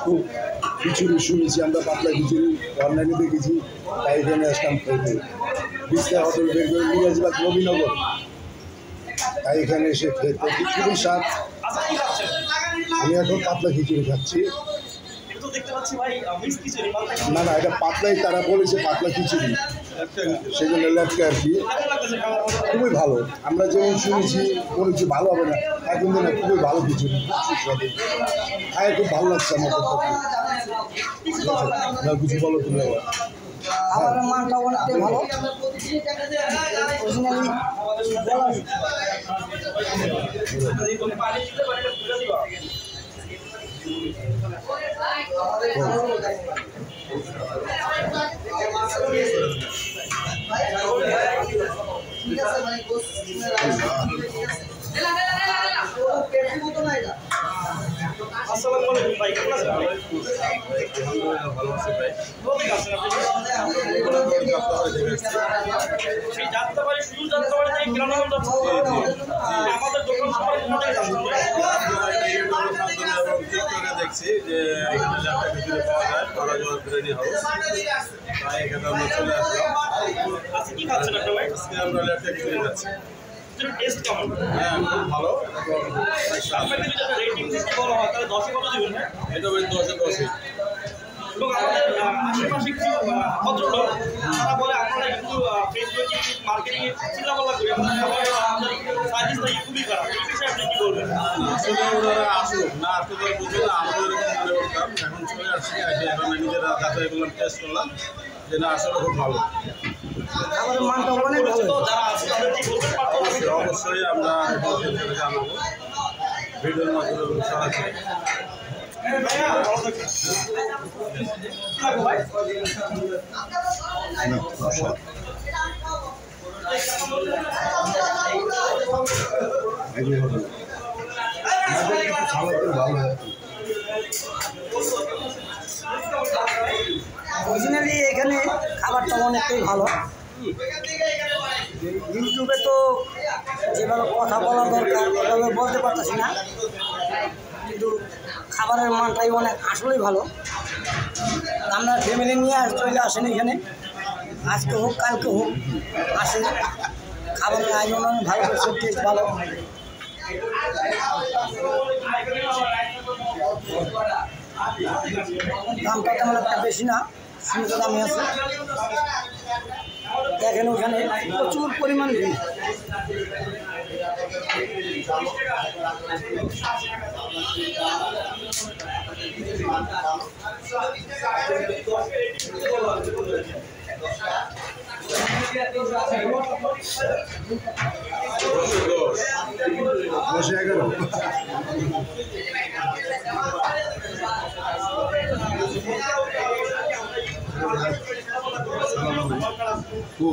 খুব খিচুড়ি শুনেছি আমরা, পাতলা খিচুড়ি অনলাইনে দেখেছি, তাই এখানে আসলাম খেতে। বিস্তা হোটেল বের করে মিরাজবাগ নবীনগর, তাই এখানে এসে খেতে খুবই স্বাদ। আমি এখন পাতলা খিচুড়ি খাচ্ছি। না না, এটা পাতলাই, তারা বলেছে পাতলা খিচুড়ি, সেই জন্য লেটকা আর কি। খুবই ভালো, আমরা যেমন শুনেছি বলেছি ভালো হবে না, এখন না খুবই ভালো খিচুড়ি, সুস্বাদু, খায় খুব ভালো লাগছে আমার পক্ষে। না কিছু বলো তুমি আবার। খাবারের মানটা অনেকটাই ভালো। আসসালামু আলাইকুম ভাই, কেমন আছেন? ভালো আছি ভাই। সেই যাত্রাবাড়ি, শুধু যাত্রাবাড়ি থেকে গ্রামগঞ্জ আমাদের দোকান দেখছি যে এখানে ল্যাপটা খিচুড়ি পাওয়া যায়, পাওয়া যাওয়ার বিরিয়ানি হাউস, তাই এখানে আমরা চলে আসলাম। আজকে কি খাচ্ছেন একটা ভাই? আজকে আমরা ল্যাপটা খিচুড়ি খাচ্ছি। টেস্ট কেমন? হ্যাঁ, খুব ভালো। আপনাকে যদি একটা রেটিং দিতে বলা হয় তাহলে 10-এ কত দিবেন? এটা ওই 10-এ 10-ই। এবং আমাদের আশেপাশে কিছু ভদ্রলোক তারা বলে আপনারা একটু ফেসবুকে মার্কেটিং এ চিল্লাপাল্লা করি, আমাদের সার্ভিস নাকি খুবই খারাপ। এই বিষয়ে আপনি কি বলবেন? আসলে ওনারা আসুক না, আসতে তো বুঝে না, আমাদের এরকম মনে করতাম, এখন চলে আসছি, এখন নিজেরা যাচাই করলাম, টেস্ট করলাম যে না আসলে খুব ভালো। খাবারের মানটা অনেক ভালো। যারা আছে তাদের কি বলতে পারবো? অবশ্যই আমরা জানাবো ভিডিওর মাধ্যমে সরাসরি। অরিজিনালি এখানে খাবারটা অনেকটাই ভালো। ইউটিউবে তো যেভাবে কথা বলা দরকার ওভাবে বলতে পারতেছি না, কিন্তু খাবারের মানটাই অনেক আসলেই ভালো। আমরা ফ্যামিলি নিয়ে চলে আসেন এখানে, আজকে হোক কালকে হোক আসেন, খাবারের আয়োজন অনেক ভালো করছে, টেস্ট ভালো। দামটা তেমন একটা বেশি না, সীমিত দামে আছে। দেখেন ওখানে প্রচুর পরিমাণ ভিড়। ও